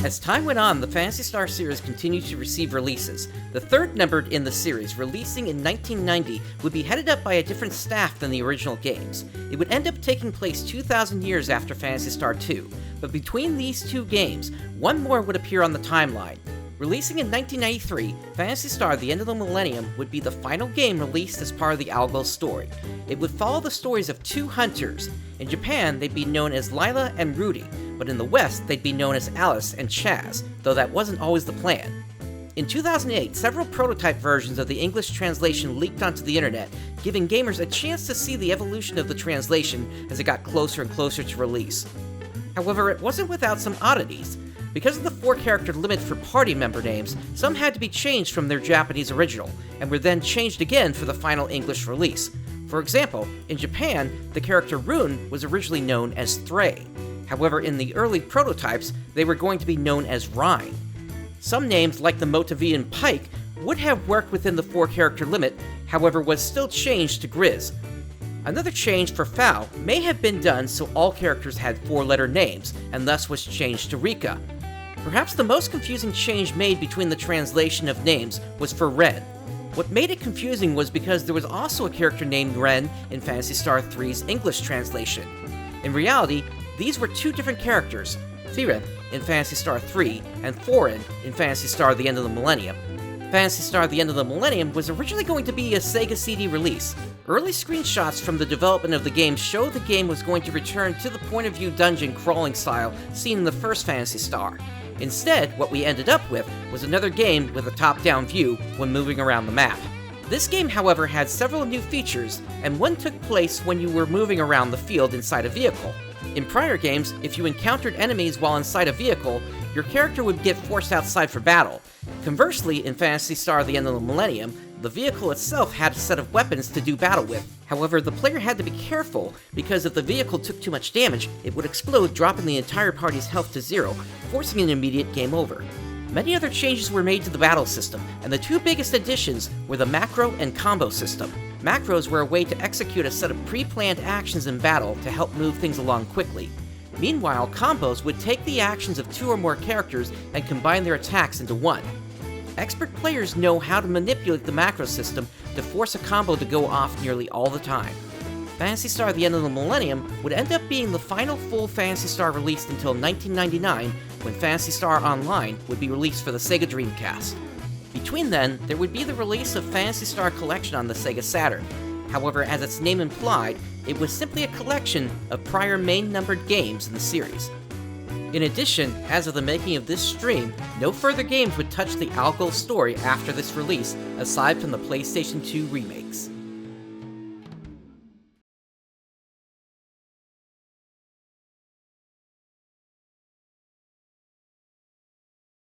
As time went on, the Phantasy Star series continued to receive releases. The third numbered in the series, releasing in 1990, would be headed up by a different staff than the original games. It would end up taking place 2,000 years after Phantasy Star 2, but between these two games, one more would appear on the timeline. Releasing in 1993, Phantasy Star: The End of the Millennium would be the final game released as part of the Algol story. It would follow the stories of two hunters. In Japan, they'd be known as Lila and Rudy, but in the West, they'd be known as Alice and Chaz, though that wasn't always the plan. In 2008, several prototype versions of the English translation leaked onto the internet, giving gamers a chance to see the evolution of the translation as it got closer and closer to release. However, it wasn't without some oddities. Because of the 4-character limit for party member names, some had to be changed from their Japanese original, and were then changed again for the final English release. For example, in Japan, the character Rune was originally known as Thray. However, in the early prototypes, they were going to be known as Rhine. Some names, like the Motavian Pike, would have worked within the 4-character limit, however was still changed to Grizz. Another change for Fal may have been done so all characters had 4-letter names, and thus was changed to Rika. Perhaps the most confusing change made between the translation of names was for Ren. What made it confusing was because there was also a character named Ren in Phantasy Star 3's English translation. In reality, these were two different characters, Thiren in Phantasy Star 3 and Thorin in Phantasy Star: The End of the Millennium. Phantasy Star: The End of the Millennium was originally going to be a Sega CD release. Early screenshots from the development of the game show the game was going to return to the point-of-view dungeon crawling style seen in the first Phantasy Star. Instead, what we ended up with was another game with a top-down view when moving around the map. This game, however, had several new features, and one took place when you were moving around the field inside a vehicle. In prior games, if you encountered enemies while inside a vehicle, your character would get forced outside for battle. Conversely, in Phantasy Star: The End of the Millennium, the vehicle itself had a set of weapons to do battle with. However, the player had to be careful, because if the vehicle took too much damage, it would explode, dropping the entire party's health to 0, forcing an immediate game over. Many other changes were made to the battle system, and the two biggest additions were the macro and combo system. Macros were a way to execute a set of pre-planned actions in battle to help move things along quickly. Meanwhile, combos would take the actions of 2 or more characters and combine their attacks into one. Expert players know how to manipulate the macro system to force a combo to go off nearly all the time. Phantasy Star: The End of the Millennium would end up being the final full Phantasy Star released until 1999, when Phantasy Star Online would be released for the Sega Dreamcast. Between then, there would be the release of Phantasy Star Collection on the Sega Saturn. However, as its name implied, it was simply a collection of prior main-numbered games in the series. In addition, as of the making of this stream, no further games would touch the Algol story after this release, aside from the PlayStation 2 remakes.